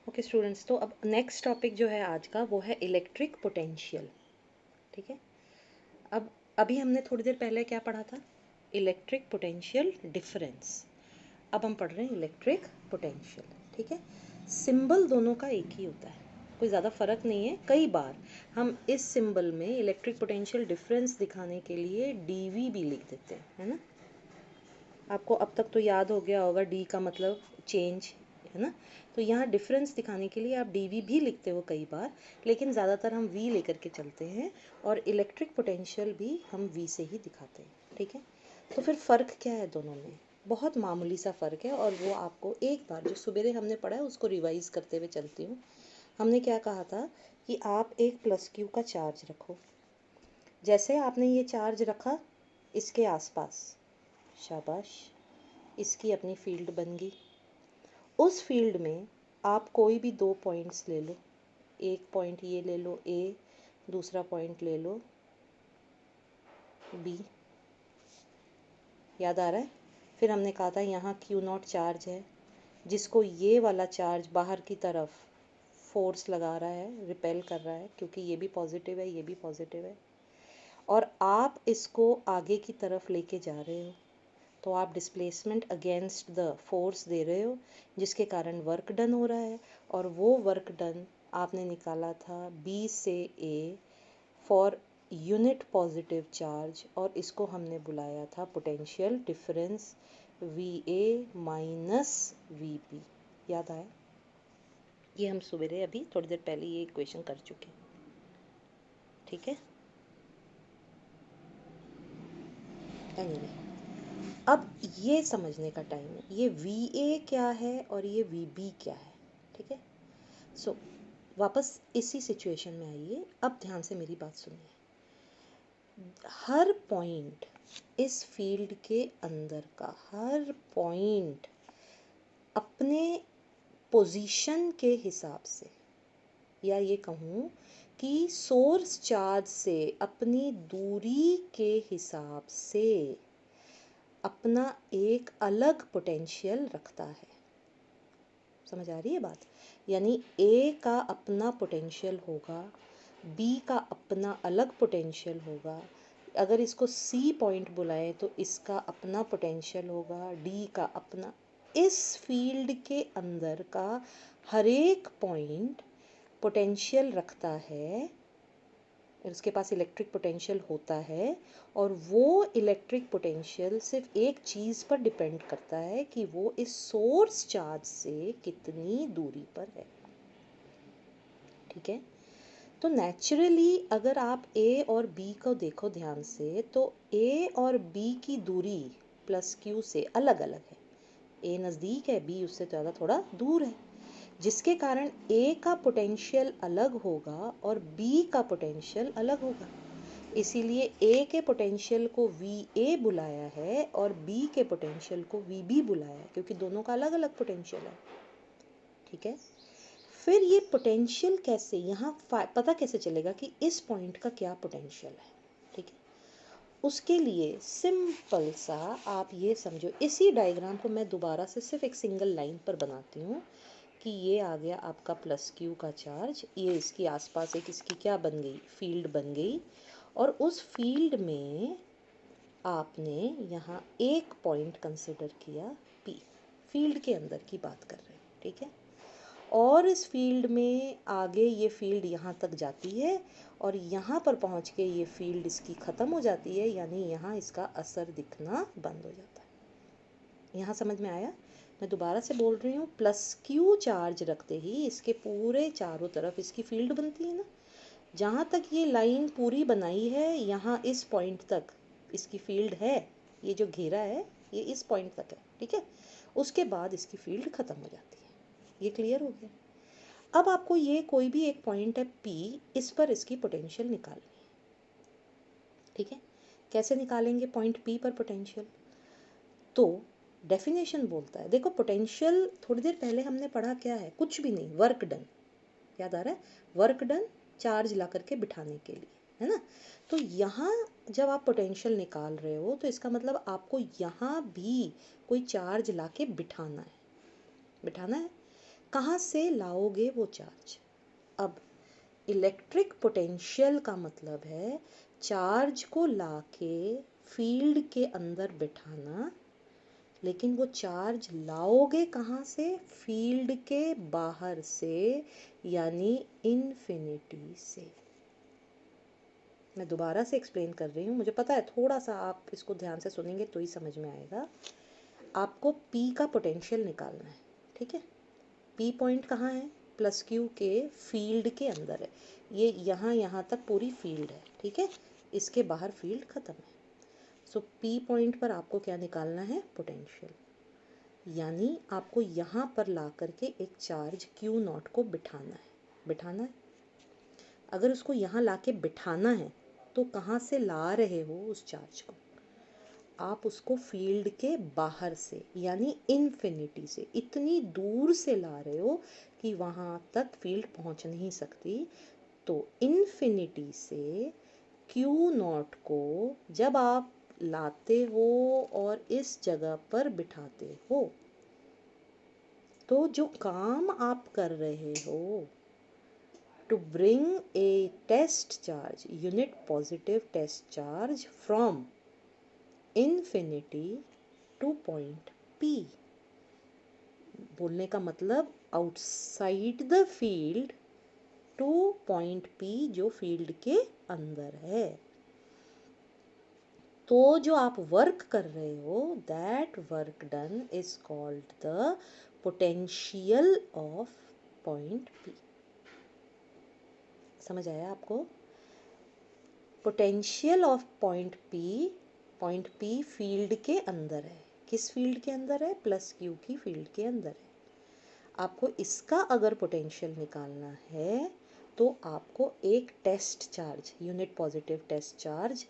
Okay students, तो अब next topic जो है आज का वो है इलेक्ट्रिक पोटेंशियल। ठीक है। अब अभी हमने थोड़ी देर पहले क्या पढ़ा था? Electric potential difference. अब हम पढ़ रहे हैं इलेक्ट्रिक पोटेंशियल। ठीक है। सिंबल दोनों का एक ही होता है, कोई ज़्यादा फर्क नहीं है। कई बार हम इस सिंबल में इलेक्ट्रिक पोटेंशियल डिफरेंस दिखाने के लिए डीवी भी लिख देते हैं, है ना। आपको अब तक तो याद हो गया होगा डी का मतलब चेंज, है ना। तो यहाँ डिफरेंस दिखाने के लिए आप डीवी भी लिखते हो कई बार, लेकिन ज़्यादातर हम वी लेकर के चलते हैं और इलेक्ट्रिक पोटेंशियल भी हम वी से ही दिखाते हैं। ठीक है। तो फिर फ़र्क क्या है दोनों में? बहुत मामूली सा फ़र्क है, और वो आपको एक बार जो सुबेरे हमने पढ़ा है उसको रिवाइज़ करते हुए चलती हूँ। हमने क्या कहा था कि आप एक प्लस क्यू का चार्ज रखो। जैसे आपने ये चार्ज रखा इसके आसपास, शाबाश, इसकी अपनी फील्ड बन गई। उस फील्ड में आप कोई भी दो पॉइंट्स ले लो। एक पॉइंट ये ले लो ए, दूसरा पॉइंट ले लो बी। याद आ रहा है? फिर हमने कहा था यहाँ क्यू नॉट चार्ज है, जिसको ये वाला चार्ज बाहर की तरफ फोर्स लगा रहा है, रिपेल कर रहा है, क्योंकि ये भी पॉजिटिव है, ये भी पॉजिटिव है। और आप इसको आगे की तरफ लेके जा रहे हो, तो आप डिस्प्लेसमेंट अगेंस्ट द फोर्स दे रहे हो, जिसके कारण वर्क डन हो रहा है। और वो वर्क डन आपने निकाला था बी से A for unit positive charge, और इसको हमने बुलाया था potential difference V A minus V B. याद आया? ये हम सवेरे अभी थोड़ी देर पहले ये इक्वेशन कर चुके हैं। ठीक है। एनीवे, अब ये समझने का टाइम है, ये वी ए क्या है और ये वी बी क्या है। ठीक है। सो वापस इसी सिचुएशन में आइए। अब ध्यान से मेरी बात सुनिए। हर पॉइंट इस फील्ड के अंदर का हर पॉइंट अपने पोजीशन के हिसाब से, या ये कहूँ कि सोर्स चार्ज से अपनी दूरी के हिसाब से अपना एक अलग पोटेंशियल रखता है। समझ आ रही है बात? यानी ए का अपना पोटेंशियल होगा, बी का अपना अलग पोटेंशियल होगा। अगर इसको सी पॉइंट बुलाएं तो इसका अपना पोटेंशियल होगा, डी का अपना। इस फील्ड के अंदर का हर एक पॉइंट पोटेंशियल रखता है, उसके पास इलेक्ट्रिक पोटेंशियल होता है। और वो इलेक्ट्रिक पोटेंशियल सिर्फ एक चीज़ पर डिपेंड करता है कि वो इस सोर्स चार्ज से कितनी दूरी पर है। ठीक है। तो नेचुरली अगर आप ए और बी को देखो ध्यान से, तो ए और बी की दूरी प्लस क्यू से अलग अलग है। ए नज़दीक है, बी उससे ज़्यादा थोड़ा दूर है, जिसके कारण ए का पोटेंशियल अलग होगा और बी का पोटेंशियल अलग होगा। इसीलिए ए के पोटेंशियल को वी ए बुलाया है और बी के पोटेंशियल को वी बी बुलाया है, क्योंकि दोनों का अलग अलग पोटेंशियल है। ठीक है। फिर ये पोटेंशियल कैसे, यहाँ पता कैसे चलेगा कि इस पॉइंट का क्या पोटेंशियल है? ठीक है। उसके लिए सिंपल सा आप ये समझो, इसी डायग्राम को मैं दोबारा से सिर्फ एक सिंगल लाइन पर बनाती हूँ कि ये आ गया आपका प्लस क्यू का चार्ज, ये इसके आसपास एक इसकी क्या बन गई, फील्ड बन गई। और उस फील्ड में आपने यहाँ एक पॉइंट कंसिडर किया पी, फील्ड के अंदर की बात कर रहे हैं। ठीक है। और इस फील्ड में आगे ये फील्ड यहाँ तक जाती है और यहाँ पर पहुँच के ये फील्ड इसकी ख़त्म हो जाती है, यानी यहाँ इसका असर दिखना बंद हो जाता है। यहाँ समझ में आया? मैं दोबारा से बोल रही हूँ, प्लस क्यू चार्ज रखते ही इसके पूरे चारों तरफ इसकी फील्ड बनती है ना। जहाँ तक ये लाइन पूरी बनाई है, यहाँ इस पॉइंट तक इसकी फील्ड है। ये जो घेरा है ये इस पॉइंट तक है। ठीक है। उसके बाद इसकी फील्ड ख़त्म हो जाती है। ये क्लियर हो गया? अब आपको ये कोई भी एक पॉइंट है पी, इस पर इसकी पोटेंशियल निकालनी है। ठीक है। कैसे निकालेंगे पॉइंट पी पर पोटेंशियल? तो डेफिनेशन बोलता है, देखो पोटेंशियल थोड़ी देर पहले हमने पढ़ा क्या है, कुछ भी नहीं, वर्क डन। याद आ रहा है? वर्क डन, चार्ज ला करके बिठाने के लिए, है ना। तो यहाँ जब आप पोटेंशियल निकाल रहे हो तो इसका मतलब आपको यहाँ भी कोई चार्ज ला के बिठाना है, बिठाना है। कहाँ से लाओगे वो चार्ज। अब इलेक्ट्रिक पोटेंशियल का मतलब है चार्ज को लाके फील्ड के अंदर बिठाना, लेकिन वो चार्ज लाओगे कहाँ से, फील्ड के बाहर से, यानी इन्फिनिटी से। मैं दोबारा से एक्सप्लेन कर रही हूँ, मुझे पता है थोड़ा सा आप इसको ध्यान से सुनेंगे तो ही समझ में आएगा। आपको P का पोटेंशियल निकालना है, ठीक है। P पॉइंट कहाँ है, प्लस क्यू के फील्ड के अंदर है। ये यहाँ तक पूरी फील्ड है, ठीक है। इसके बाहर फील्ड ख़त्म है। सो P पॉइंट पर आपको क्या निकालना है, पोटेंशियल। यानी आपको यहाँ पर ला करके एक चार्ज Q0 को बिठाना है। अगर उसको यहाँ ला के बिठाना है तो कहाँ से ला रहे हो उस चार्ज को, आप उसको फील्ड के बाहर से यानी इन्फिनिटी से, इतनी दूर से ला रहे हो कि वहाँ तक फील्ड पहुँच नहीं सकती। तो इन्फिनिटी से Q0 को जब आप लाते हो और इस जगह पर बिठाते हो, तो जो काम आप कर रहे हो, to bring a test charge, unit positive test charge from infinity to point P। बोलने का मतलब outside the field to point P, जो फील्ड के अंदर है। तो जो आप वर्क कर रहे हो, that work done is called the potential of point P। समझ आया आपको? Potential of point P field के अंदर है। किस फील्ड के अंदर है, प्लस क्यू की फील्ड के अंदर है। आपको इसका अगर पोटेंशियल निकालना है तो आपको एक test charge, unit positive test charge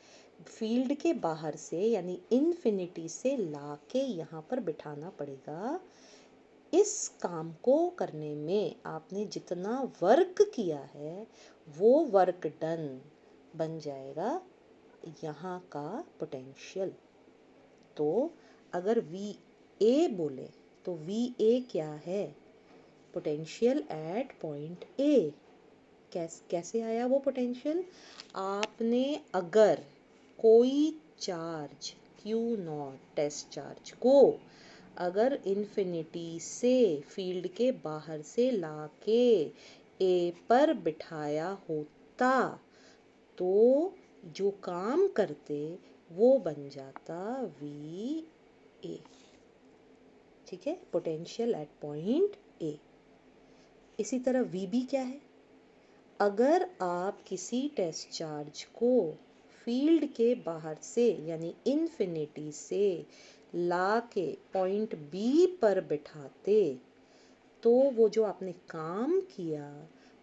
field के बाहर से यानी इन्फिनिटी से लाके यहाँ पर बिठाना पड़ेगा। इस काम को करने में आपने जितना वर्क किया है वो वर्क डन बन जाएगा यहाँ का पोटेंशियल। तो अगर VA बोले तो VA क्या है, पोटेंशियल एट पॉइंट A। कैसे आया वो पोटेंशियल, आपने अगर कोई चार्ज Q0 टेस्ट चार्ज को अगर इन्फिनिटी से फील्ड के बाहर से लाके A पर बिठाया होता तो जो काम करते वो बन जाता VA। ठीक है, पोटेंशियल एट पॉइंट A। इसी तरह VB क्या है, अगर आप किसी टेस्ट चार्ज को फील्ड के बाहर से यानी इन्फिनिटी से लाके पॉइंट B पर बिठाते तो वो जो आपने काम किया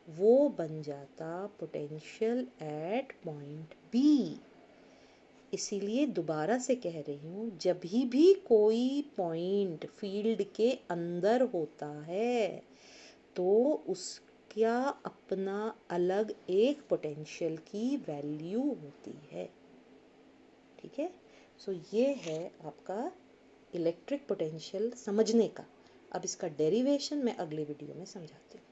वो बन जाता पोटेंशियल एट पॉइंट B। इसीलिए दोबारा से कह रही हूँ, जब भी कोई पॉइंट फील्ड के अंदर होता है तो उसका अपना अलग एक पोटेंशियल की वैल्यू होती है। ठीक है, सो ये है आपका इलेक्ट्रिक पोटेंशियल समझने का। अब इसका डेरिवेशन मैं अगले वीडियो में समझाती हूँ।